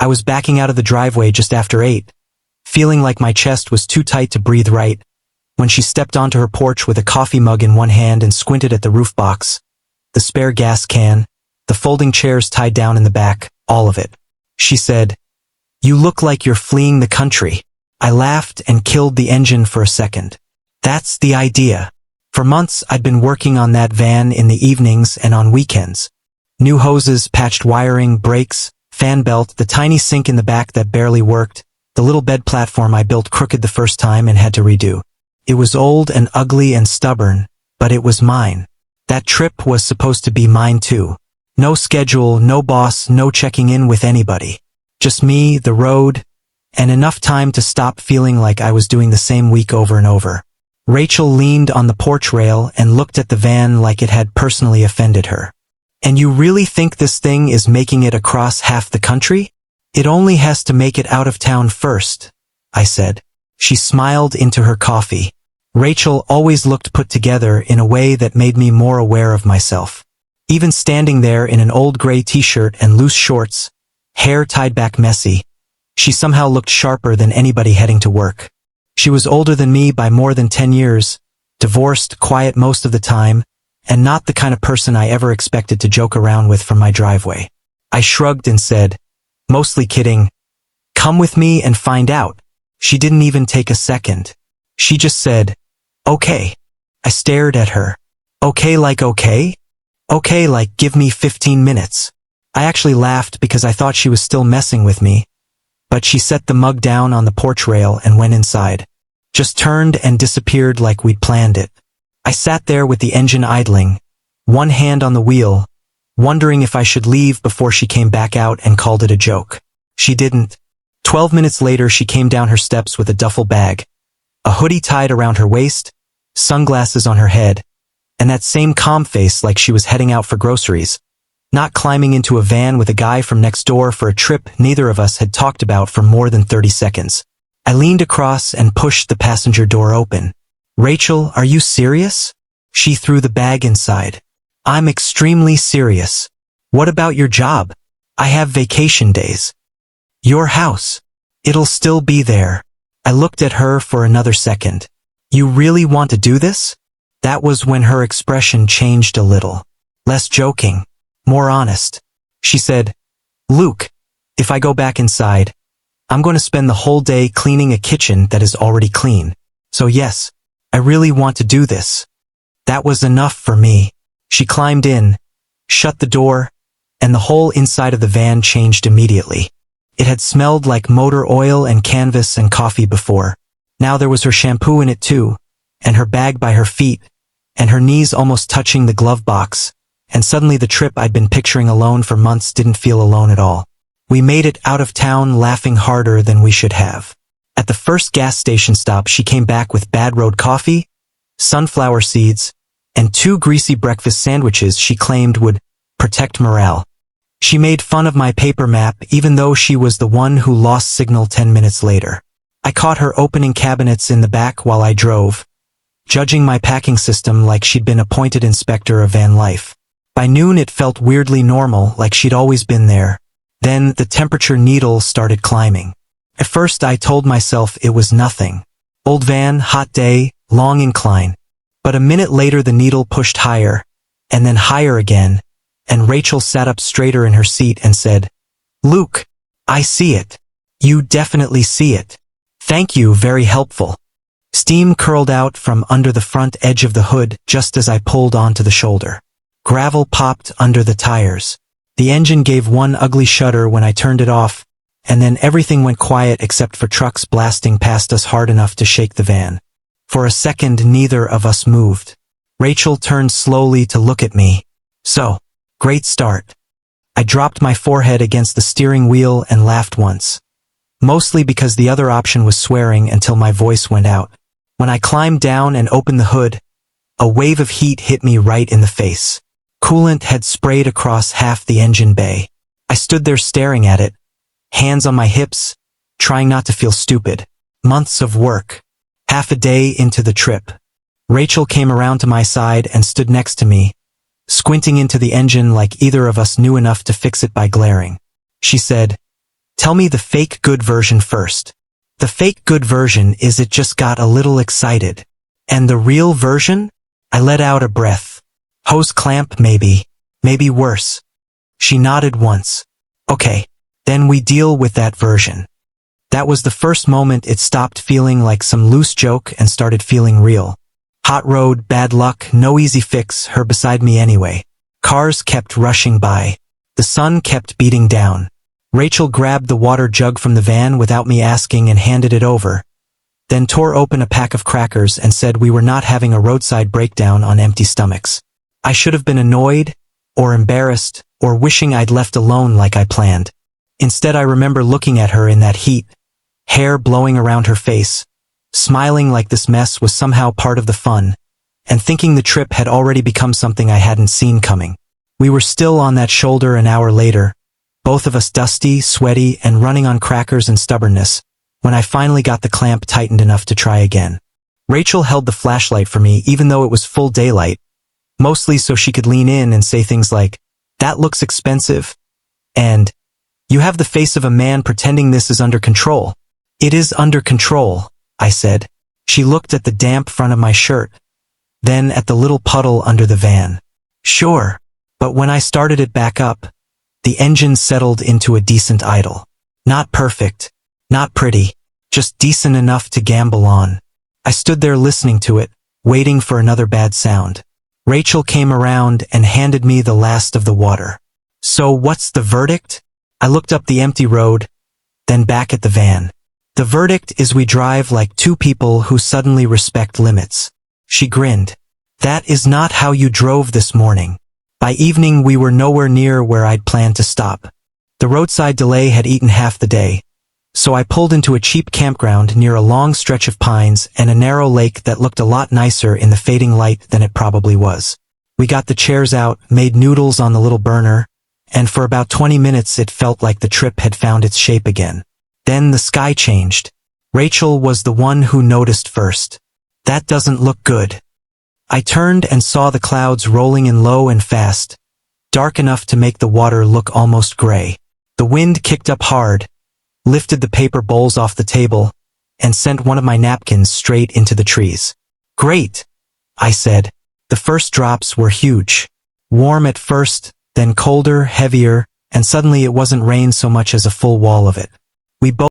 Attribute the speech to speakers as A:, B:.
A: I was backing out of the driveway just after 8, feeling like my chest was too tight to breathe right, when she stepped onto her porch with a coffee mug in one hand and squinted at the roof box, the spare gas can, the folding chairs tied down in the back, all of it. She said, "You look like you're fleeing the country." I laughed and killed the engine for a second. That's the idea. For months I'd been working on that van in the evenings and on weekends. New hoses, patched wiring, brakes, fan belt, the tiny sink in the back that barely worked, the little bed platform I built crooked the first time and had to redo. It was old and ugly and stubborn, but it was mine. That trip was supposed to be mine too. No schedule, no boss, no checking in with anybody. Just me, the road, and enough time to stop feeling like I was doing the same week over and over. Rachel leaned on the porch rail and looked at the van like it had personally offended her. "And you really think this thing is making it across half the country? It only has to make it out of town first," I said. She smiled into her coffee. Rachel always looked put together in a way that made me more aware of myself. Even standing there in an old gray t-shirt and loose shorts, hair tied back messy, she somehow looked sharper than anybody heading to work. She was older than me by more than 10 years, divorced, quiet most of the time, and not the kind of person I ever expected to joke around with from my driveway. I shrugged and said, mostly kidding, "Come with me and find out." She didn't even take a second. She just said, "Okay." I stared at her. Okay like okay? Okay like give me 15 minutes. I actually laughed because I thought she was still messing with me, but she set the mug down on the porch rail and went inside. Just turned and disappeared like we'd planned it. I sat there with the engine idling, one hand on the wheel, wondering if I should leave before she came back out and called it a joke. She didn't. 12 minutes later she came down her steps with a duffel bag, a hoodie tied around her waist, sunglasses on her head, and that same calm face like she was heading out for groceries, not climbing into a van with a guy from next door for a trip neither of us had talked about for more than 30 seconds. I leaned across and pushed the passenger door open. "Rachel, are you serious?" She threw the bag inside. "I'm extremely serious. What about your job? I have vacation days. Your house. It'll still be there." I looked at her for another second. "You really want to do this?" That was when her expression changed a little. Less joking, more honest. She said, "Luke, if I go back inside, I'm going to spend the whole day cleaning a kitchen that is already clean. So yes, I really want to do this." That was enough for me. She climbed in, shut the door, and the whole inside of the van changed immediately. It had smelled like motor oil and canvas and coffee before. Now there was her shampoo in it too, and her bag by her feet, and her knees almost touching the glove box, and suddenly the trip I'd been picturing alone for months didn't feel alone at all. We made it out of town laughing harder than we should have. At the first gas station stop she came back with bad road coffee, sunflower seeds, and 2 greasy breakfast sandwiches she claimed would protect morale. She made fun of my paper map even though she was the one who lost signal 10 minutes later. I caught her opening cabinets in the back while I drove, judging my packing system like she'd been appointed inspector of van life. By noon it felt weirdly normal, like she'd always been there. Then the temperature needle started climbing. At first I told myself it was nothing. Old van, hot day, long incline. But a minute later the needle pushed higher, and then higher again, and Rachel sat up straighter in her seat and said, "Luke, I see it. You definitely see it. Thank you, very helpful." Steam curled out from under the front edge of the hood just as I pulled onto the shoulder. Gravel popped under the tires. The engine gave one ugly shudder when I turned it off, and then everything went quiet except for trucks blasting past us hard enough to shake the van. For a second neither of us moved. Rachel turned slowly to look at me. "So, great start." I dropped my forehead against the steering wheel and laughed once. Mostly because the other option was swearing until my voice went out. When I climbed down and opened the hood, a wave of heat hit me right in the face. Coolant had sprayed across half the engine bay. I stood there staring at it, hands on my hips, trying not to feel stupid. Months of work. Half a day into the trip. Rachel came around to my side and stood next to me, squinting into the engine like either of us knew enough to fix it by glaring. She said, Tell me the fake good version first. The fake good version is it just got a little excited. And the real version? I let out a breath. Hose clamp, maybe. Maybe worse. She nodded once. Okay, then we deal with that version. That was the first moment it stopped feeling like some loose joke and started feeling real. Hot road, bad luck, no easy fix, her beside me anyway. Cars kept rushing by. The sun kept beating down. Rachel grabbed the water jug from the van without me asking and handed it over, then tore open a pack of crackers and said we were not having a roadside breakdown on empty stomachs. I should have been annoyed, or embarrassed, or wishing I'd left alone like I planned. Instead, I remember looking at her in that heat, hair blowing around her face, smiling like this mess was somehow part of the fun, and thinking the trip had already become something I hadn't seen coming. We were still on that shoulder an hour later, both of us dusty, sweaty, and running on crackers and stubbornness, when I finally got the clamp tightened enough to try again. Rachel held the flashlight for me even though it was full daylight, mostly so she could lean in and say things like, "That looks expensive," and "You have the face of a man pretending this is under control." "It is under control," I said. She looked at the damp front of my shirt, then at the little puddle under the van. "Sure." But when I started it back up, the engine settled into a decent idle. Not perfect, not pretty, just decent enough to gamble on. I stood there listening to it, waiting for another bad sound. Rachel came around and handed me the last of the water. "So what's the verdict?" I looked up the empty road, then back at the van. "The verdict is we drive like two people who suddenly respect limits." She grinned. "That is not how you drove this morning." By evening we were nowhere near where I'd planned to stop. The roadside delay had eaten half the day, so I pulled into a cheap campground near a long stretch of pines and a narrow lake that looked a lot nicer in the fading light than it probably was. We got the chairs out, made noodles on the little burner, and for about 20 minutes it felt like the trip had found its shape again. Then the sky changed. Rachel was the one who noticed first. "That doesn't look good." I turned and saw the clouds rolling in low and fast, dark enough to make the water look almost gray. The wind kicked up hard, lifted the paper bowls off the table, and sent one of my napkins straight into the trees. "Great," I said. The first drops were huge. Warm at first, then colder, heavier, and suddenly it wasn't rain so much as a full wall of it. We both